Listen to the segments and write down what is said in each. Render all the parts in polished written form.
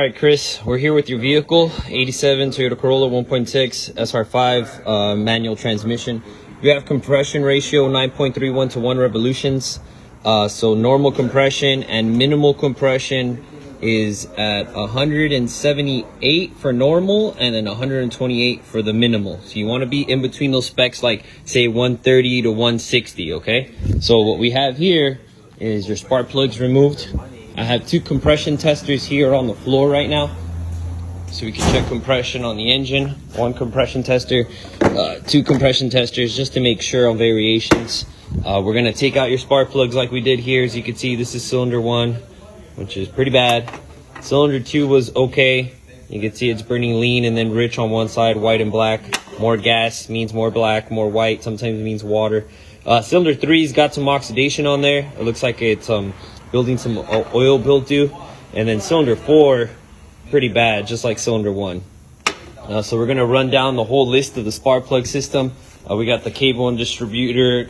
right, Chris, we're here with your vehicle, 87 Toyota Corolla 1.6 SR5 manual transmission. You have compression ratio 9.31 to 1 revolutions. So normal compression and minimal compression is at 178 for normal and then 128 for the minimal. So you want to be in between those specs, like say 130 to 160, okay? So what we have here is your spark plugs removed. I have 2 compression testers here on the floor right now, so we can check compression on the engine. 1 compression tester, 2 compression testers, just to make sure on variations. We're gonna take out your spark plugs like we did here. As you can see, this is cylinder 1, which is pretty bad. Cylinder 2 was okay. You can see it's burning lean and then rich on one side, white and black. More gas means more black, more white sometimes means water. Cylinder 3's got some oxidation on there. It looks like it's building some oil mildew. And then cylinder 4, pretty bad, just like cylinder 1. So we're gonna run down the whole list of the spark plug system. We got the cable and distributor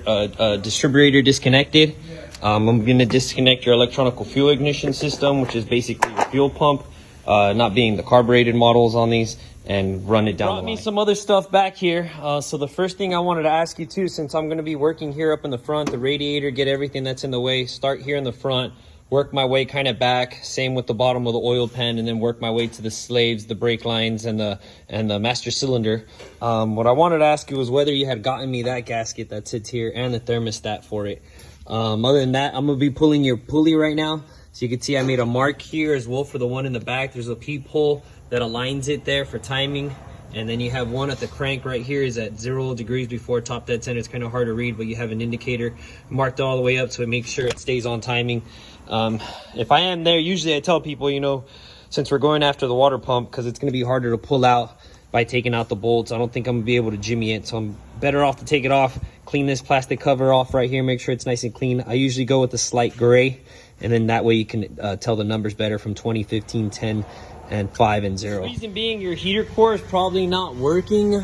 disconnected. I'm gonna disconnect your electronic fuel ignition system, which is basically your fuel pump, not being the carbureted models on these, and run it down. Brought me some other stuff back here. So the first thing I wanted to ask you too, since I'm gonna be working here up in the front, the radiator, get everything that's in the way, start here in the front, work my way kind of back, same with the bottom of the oil pan, and then work my way to the slaves, the brake lines, and the master cylinder. What I wanted to ask you was whether you had gotten me that gasket that sits here and the thermostat for it. Other than that, I'm gonna be pulling your pulley right now. So you can see I made a mark here as well for the one in the back. There's a peephole that aligns it there for timing. And then you have one at the crank right here is at 0 degrees before top dead center. It's kind of hard to read, but you have an indicator marked all the way up so it makes sure it stays on timing. If I am there, usually I tell people, you know, since we're going after the water pump, because it's going to be harder to pull out by taking out the bolts, I don't think I'm going to be able to jimmy it. So I'm better off to take it off, clean this plastic cover off right here, make sure it's nice and clean. I usually go with the slight gray, and then that way you can tell the numbers better from 20, 15, 10, and 5 and 0. The reason being your heater core is probably not working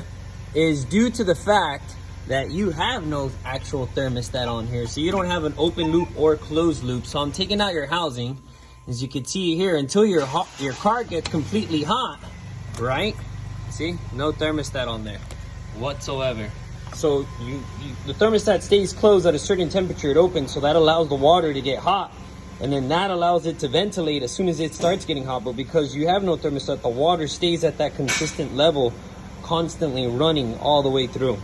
is due to the fact that you have no actual thermostat on here. So you don't have an open loop or closed loop. So I'm taking out your housing, as you can see here, until your car gets completely hot, right? See, no thermostat on there whatsoever. So the thermostat stays closed at a certain temperature. It opens, so that allows the water to get hot, and then that allows it to ventilate as soon as it starts getting hot. But because you have no thermostat, the water stays at that consistent level, constantly running all the way through.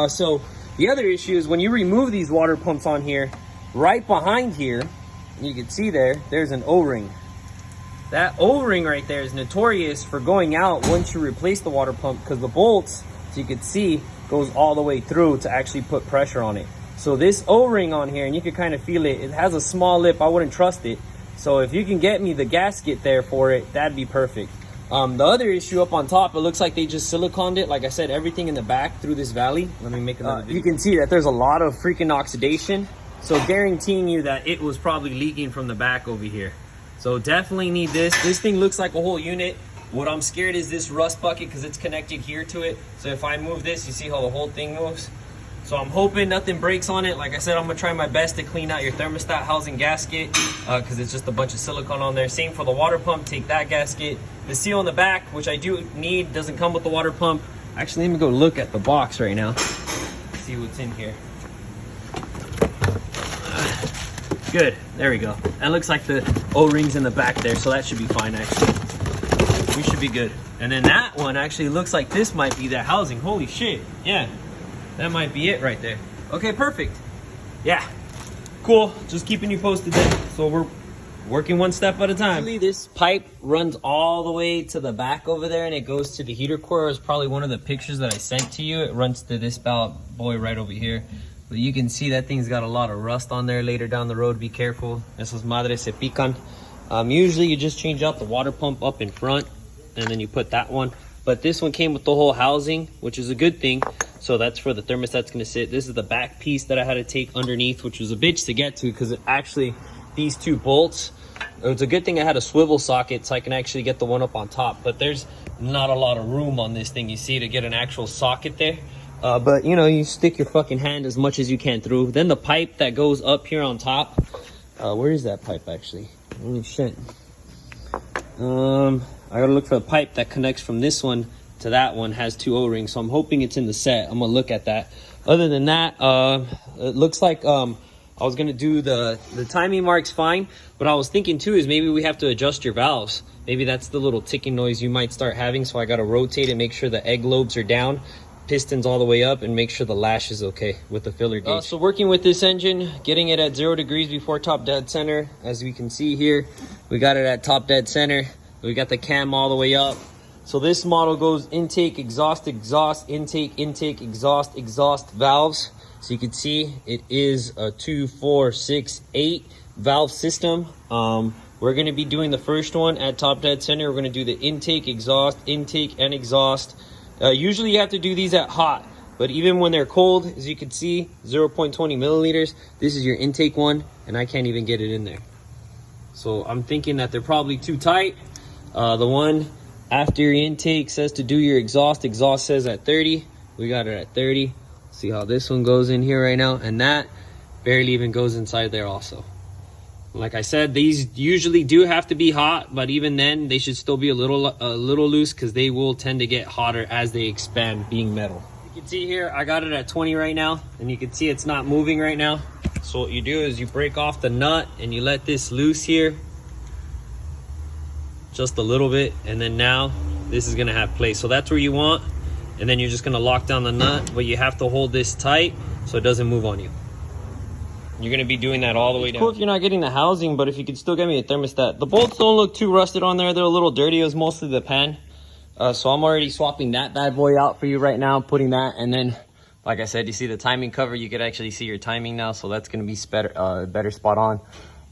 So the other issue is when you remove these water pumps on here, right behind here, you can see there's an O-ring. That O-ring right there is notorious for going out once you replace the water pump, because the bolts, as you can see, goes all the way through to actually put pressure on it. So this O-ring on here, and you can kind of feel it, it has a small lip. I wouldn't trust it. So if you can get me the gasket there for it, that'd be perfect. The other issue up on top, it looks like they just siliconed it. Like I said, everything in the back through this valley. Let me make another video. You can see that there's a lot of freaking oxidation. So guaranteeing you that it was probably leaking from the back over here. So definitely need this. This thing looks like a whole unit. What I'm scared is this rust bucket, because it's connected here to it. So if I move this, you see how the whole thing moves? So I'm hoping nothing breaks on it. Like I said, I'm gonna try my best to clean out your thermostat housing gasket, because it's just a bunch of silicone on there. Same for the water pump, take that gasket. The seal on the back, which I do need, doesn't come with the water pump. Actually, let me go look at the box right now. See what's in here. Good, there we go. That looks like the O-rings in the back there, so that should be fine actually. We should be good. And then that one actually looks like this might be the housing. Holy shit, yeah. That might be it right there. Okay, perfect. Yeah, cool. Just keeping you posted then. So we're working one step at a time. Actually, this pipe runs all the way to the back over there, and it goes to the heater core. It's probably one of the pictures that I sent to you. It runs to this bad boy right over here. But you can see that thing's got a lot of rust on there later down the road. Be careful. Esas madres se pican. Usually you just change out the water pump up in front, and then you put that one. But this one came with the whole housing, which is a good thing. So that's where the thermostat's gonna sit. This is the back piece that I had to take underneath, which was a bitch to get to, because it actually, these 2 bolts, it's a good thing I had a swivel socket so I can actually get the one up on top. But there's not a lot of room on this thing, you see, to get an actual socket there. But you know, you stick your fucking hand as much as you can through. Then the pipe that goes up here on top, where is that pipe actually? Holy shit. I gotta look for the pipe that connects from this one to that one, has 2 O-rings, so I'm hoping it's in the set. I'm gonna look at that. Other than that, it looks like I was gonna do the timing marks fine, but I was thinking too is maybe we have to adjust your valves. Maybe that's the little ticking noise you might start having, so I gotta rotate and make sure the egg lobes are down, pistons all the way up, and make sure the lash is okay with the filler gauge. So working with this engine, getting it at 0 degrees before top dead center. As we can see here, we got it at top dead center. We got the cam all the way up. So this model goes intake, exhaust, exhaust, intake, intake, exhaust, exhaust valves. So you can see it is a 2, 4, 6, 8 valve system. We're going to be doing the first one at top dead center. We're going to do the intake, intake, and exhaust. Usually you have to do these at hot, but even when they're cold, as you can see, 0.20 milliliters. This is your intake one, and I can't even get it in there. So I'm thinking that they're probably too tight. The one after your intake says to do your exhaust. Exhaust says at 30. We got it at 30. See how this one goes in here right now, and that barely even goes inside there also. Like I said, these usually do have to be hot, but even then they should still be a little loose, because they will tend to get hotter as they expand, being metal. You can see here I got it at 20 right now, and you can see it's not moving right now. So what you do is you break off the nut and you let this loose here just a little bit, and then now this is gonna have play. So that's where you want, and then you're just gonna lock down the nut, but you have to hold this tight so it doesn't move on you. You're gonna be doing that all the way down. Cool if you're not getting the housing, but if you could still get me a thermostat. The bolts don't look too rusted on there. They're a little dirty. It was mostly the pan. So I'm already swapping that bad boy out for you right now, putting that, and then like I said, you see the timing cover, you could actually see your timing now, so that's gonna be better spot on.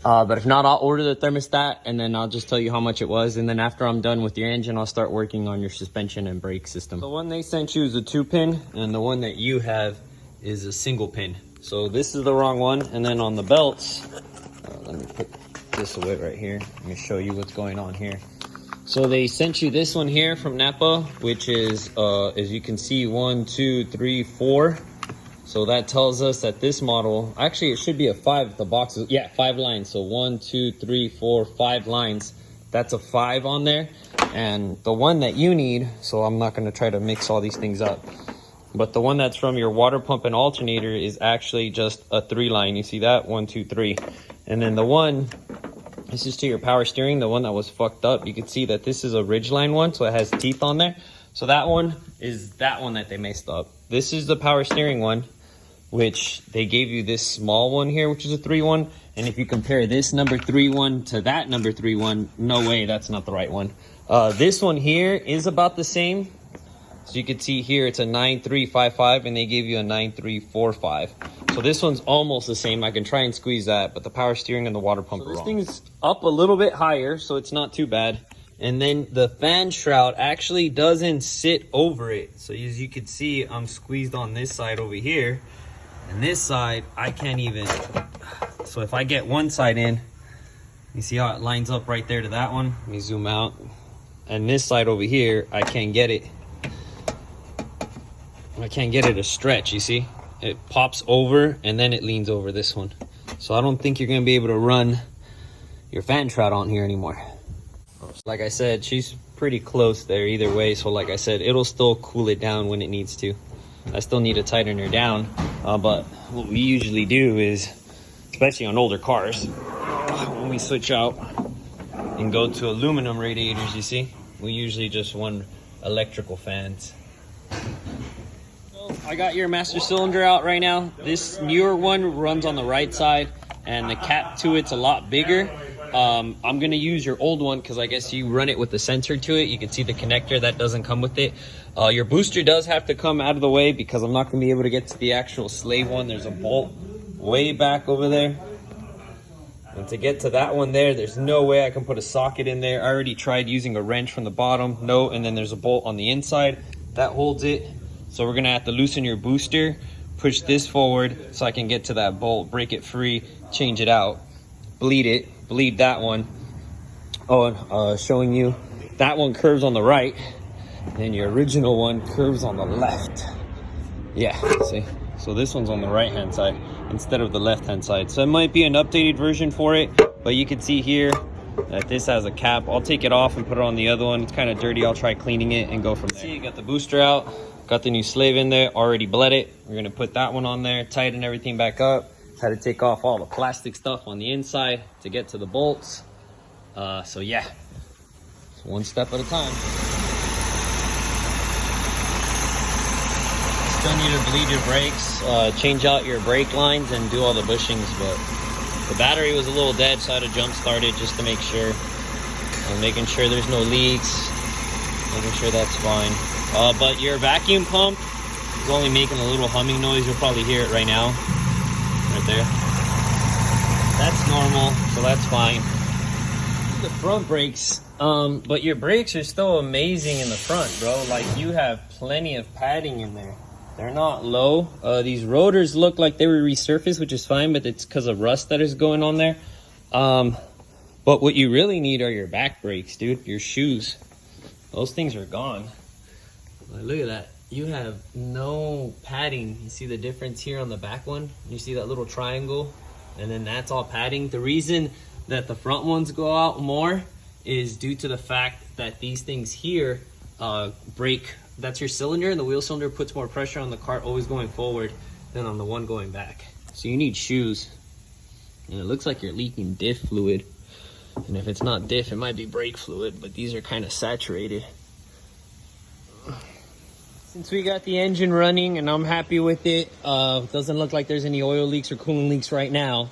But if not, I'll order the thermostat, and then I'll just tell you how much it was, and then after I'm done with your engine, I'll start working on your suspension and brake system. The one they sent you is a 2-pin, and the one that you have is a single pin. So this is the wrong one. And then on the belts, let me put this away right here. Let me show you what's going on here. So they sent you this one here from Napa, which is, as you can see, 1, 2, 3, 4. So that tells us that this model, actually it should be a 5 if the box is, yeah, 5 lines. So 1, 2, 3, 4, 5 lines. That's a 5 on there. And the one that you need, so I'm not gonna try to mix all these things up, but the one that's from your water pump and alternator is actually just a 3 line. You see that? 1, 2, 3. And then the one, this is to your power steering, the one that was fucked up. You can see that this is a ridgeline one, so it has teeth on there. So that one is that one that they messed up. This is the power steering one, which they gave you this small one here, which is a 3 one. And if you compare this number 3 one to that number 3 one, no way, that's not the right one. This one here is about the same. So you can see here it's a 9355, and they gave you a 9345. So this one's almost the same. I can try and squeeze that, but the power steering and the water pump are wrong. This thing's up a little bit higher, so it's not too bad. And then the fan shroud actually doesn't sit over it. So as you can see, I'm squeezed on this side over here, and this side I can't even. So if I get one side in, you see how it lines up right there to that one? Let me zoom out. And this side over here, I can't get it. I can't get it to stretch, you see? It pops over and then it leans over this one. So I don't think you're gonna be able to run your fan shroud on here anymore. Like I said, she's pretty close there either way. So like I said, it'll still cool it down when it needs to. I still need to tighten her down. But what we usually do is, especially on older cars, when we switch out and go to aluminum radiators, you see, we usually just run electrical fans. I got your master cylinder out right now. This newer one runs on the right side, and the cap to it's a lot bigger. I'm gonna use your old one because I guess you run it with the sensor to it. You can see the connector that doesn't come with it. Your booster does have to come out of the way because I'm not gonna be able to get to the actual slave one. There's a bolt way back over there, and to get to that one there, there's no way I can put a socket in there. I already tried using a wrench from the bottom, no, and then there's a bolt on the inside that holds it. So we're gonna have to loosen your booster, push this forward so I can get to that bolt, break it free, change it out, bleed that one. Oh, and showing you, that one curves on the right, and your original one curves on the left. Yeah, see? So this one's on the right-hand side instead of the left-hand side. So it might be an updated version for it, but you can see here, that this has a cap. I'll take it off and put it on the other one. It's kind of dirty. I'll try cleaning it and go from there. See, got the booster out, got the new slave in there, already bled it. We're gonna put that one on there, tighten everything back up. Had to take off all the plastic stuff on the inside to get to the bolts. So yeah, it's one step at a time. Still need to bleed your brakes, change out your brake lines and do all the bushings, but the battery was a little dead, so I had to jump start it just to make sure. Making sure there's no leaks, making sure that's fine. But your vacuum pump is only making a little humming noise. You'll probably hear it right now, right there. That's normal, so that's fine. The front brakes, but your brakes are still amazing in the front, bro. Like, you have plenty of padding in there. They're not low. These rotors look like they were resurfaced, which is fine, but it's because of rust that is going on there. But what you really need are your back brakes, dude. Your shoes. Those things are gone. Like, look at that. You have no padding. You see the difference here on the back one? You see that little triangle? And then that's all padding. The reason that the front ones go out more is due to the fact that these things here brake. That's your cylinder, and the wheel cylinder puts more pressure on the cart always going forward than on the one going back. So you need shoes. And it looks like you're leaking diff fluid. And if it's not diff, it might be brake fluid, but these are kind of saturated. Since we got the engine running and I'm happy with it, doesn't look like there's any oil leaks or coolant leaks right now.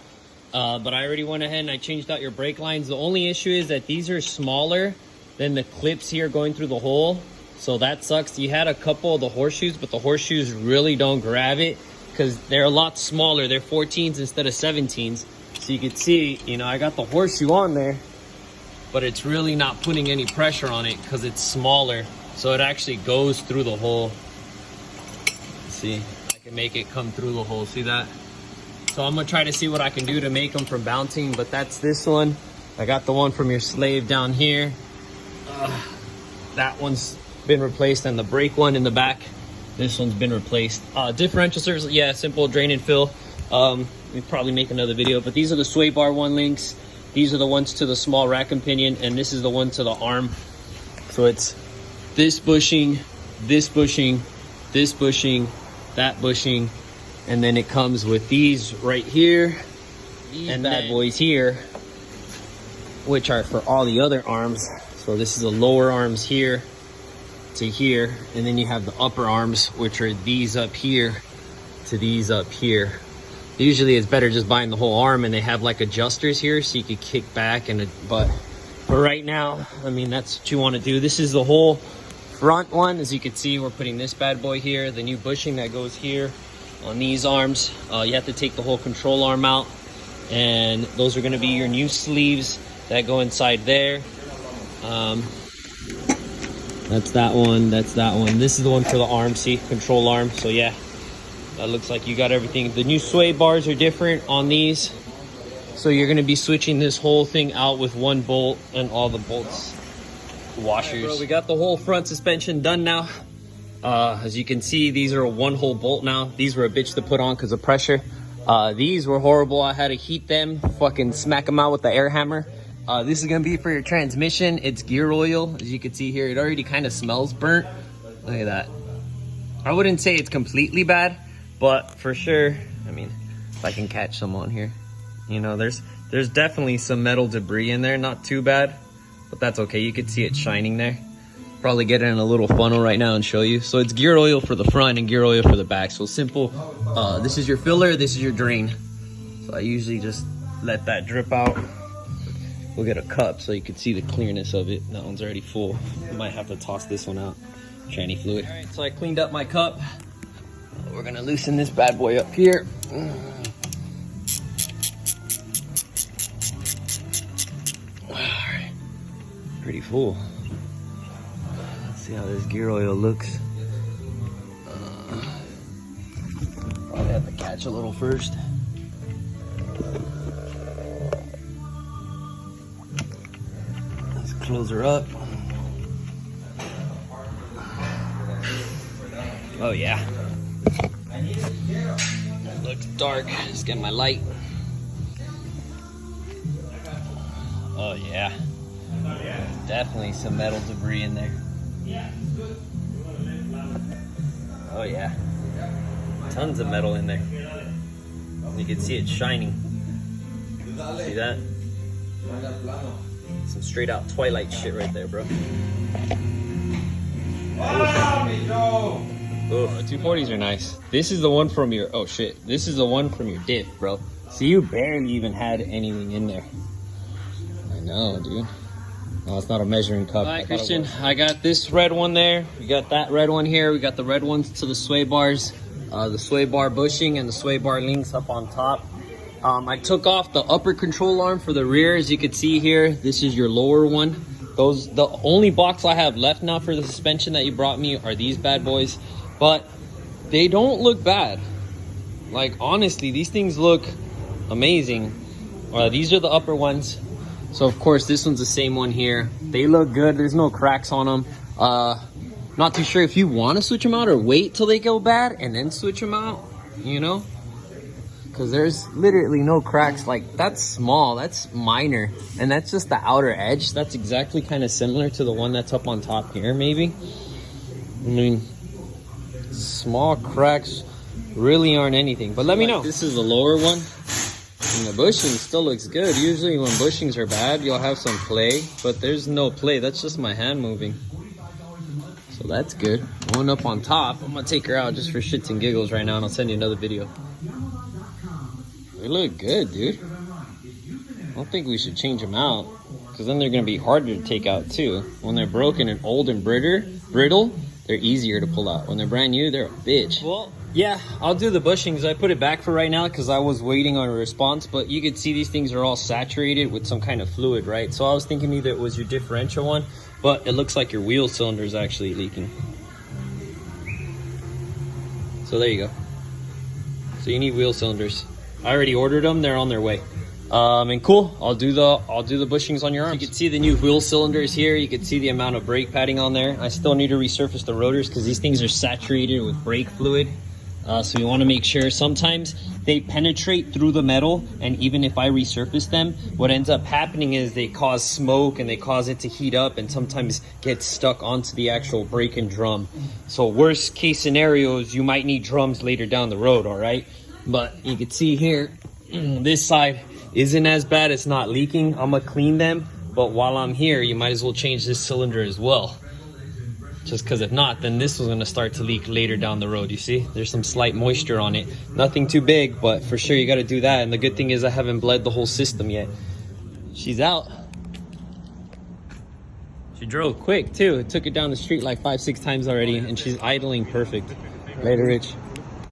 But I already went ahead and I changed out your brake lines. The only issue is that these are smaller than the clips here going through the hole. So that sucks. You had a couple of the horseshoes, but the horseshoes really don't grab it because they're a lot smaller. They're 14s instead of 17s. So you can see, you know, I got the horseshoe on there, but it's really not putting any pressure on it because it's smaller. So it actually goes through the hole. See, I can make it come through the hole. See that? So I'm gonna try to see what I can do to make them from bouncing, but that's this one. I got the one from your slave down here. That one's been replaced, and the brake one in the back, this one's been replaced. Differential service, yeah, simple drain and fill. We probably make another video, but these are the sway bar one links. These are the ones to the small rack and pinion, and this is the one to the arm. So it's this bushing, this bushing, this bushing, that bushing, and then it comes with these right here, and bad boys here, which are for all the other arms. So this is the lower arms here to here, and then you have the upper arms, which are these up here to these up here. Usually it's better just buying the whole arm, and they have like adjusters here so you could kick back, and but right now, I mean, that's what you want to do. This is the whole front one. As you can see, we're putting this bad boy here, the new bushing that goes here on these arms. You have to take the whole control arm out, and those are going to be your new sleeves that go inside there. That's that one, that's that one. This is the one for the arm, see, control arm. So yeah, that looks like you got everything. The new sway bars are different on these. So you're gonna be switching this whole thing out with one bolt and all the bolts, washers. Right, bro, we got the whole front suspension done now. As you can see, these are a one hole bolt now. These were a bitch to put on because of pressure. These were horrible. I had to heat them, fucking smack them out with the air hammer. This is gonna be for your transmission. It's gear oil. As you can see here, it already kind of smells burnt. Look at that. I wouldn't say it's completely bad, but for sure, I mean, if I can catch some on here, you know, there's definitely some metal debris in there. Not too bad, but that's okay. You can see it shining there. Probably get it in a little funnel right now and show you. So it's gear oil for the front and gear oil for the back. So simple. This is your filler, this is your drain. So I usually just let that drip out. We'll get a cup so you can see the clearness of it. That one's already full. I might have to toss this one out. Tranny fluid. All right, so I cleaned up my cup. We're gonna loosen this bad boy up here. All right, pretty full. Let's see how this gear oil looks. Probably have to catch a little first. Close her up. Oh yeah. It looks dark. Just getting my light. Oh yeah, definitely some metal debris in there. Oh yeah, tons of metal in there. You can see it shining. See that? Some straight out Twilight shit right there, bro. Oh, 240s are nice. This is the one from your, oh shit. This is the one from your diff, bro. See, you barely even had anything in there. I know, dude. No, it's not a measuring cup. All right, Christian, I got this red one there. We got that red one here. We got the red ones to the sway bars. The sway bar bushing and the sway bar links up on top. I took off the upper control arm for the rear. As you can see here, this is your lower one. The only box I have left now for the suspension that you brought me are these bad boys, but they don't look bad. Like, honestly, these things look amazing. These are the upper ones. So of course this one's the same one here. They look good. There's no cracks on them. Not too sure if you want to switch them out or wait till they go bad and then switch them out, you know, because there's literally no cracks. Like, that's small, that's minor, and that's just the outer edge. That's exactly kind of similar to the one that's up on top here, maybe. I mean, small cracks really aren't anything, but let me know. This is the lower one, and the bushing still looks good. Usually when bushings are bad, you'll have some play, but there's no play. That's just my hand moving. So that's good. One up on top. I'm gonna take her out just for shits and giggles right now, and I'll send you another video. They look good, dude. I don't think we should change them out, because then they're gonna be harder to take out too. When they're broken and old and brittle, they're easier to pull out. When they're brand new, they're a bitch. Well, yeah, I'll do the bushings. I put it back for right now because I was waiting on a response, but you can see these things are all saturated with some kind of fluid, right? So I was thinking either it was your differential one, but it looks like your wheel cylinder is actually leaking. So there you go. So you need wheel cylinders. I already ordered them. They're on their way. And cool, I'll do the bushings on your arms. You can see the new wheel cylinders here. You can see the amount of brake padding on there. I still need to resurface the rotors because these things are saturated with brake fluid. So you want to make sure. Sometimes they penetrate through the metal, and even if I resurface them, what ends up happening is they cause smoke and they cause it to heat up and sometimes get stuck onto the actual brake and drum. So worst case scenarios, you might need drums later down the road, all right? But you can see here, this side isn't as bad. It's not leaking. I'm gonna clean them, but while I'm here, you might as well change this cylinder as well. Just because if not, then this was going to start to leak later down the road. You see, there's some slight moisture on it. Nothing too big, but for sure you got to do that. And the good thing is I haven't bled the whole system yet. She's out. She drove quick too. It took it down the street like 5-6 times already, and she's idling perfect. Later, Rich.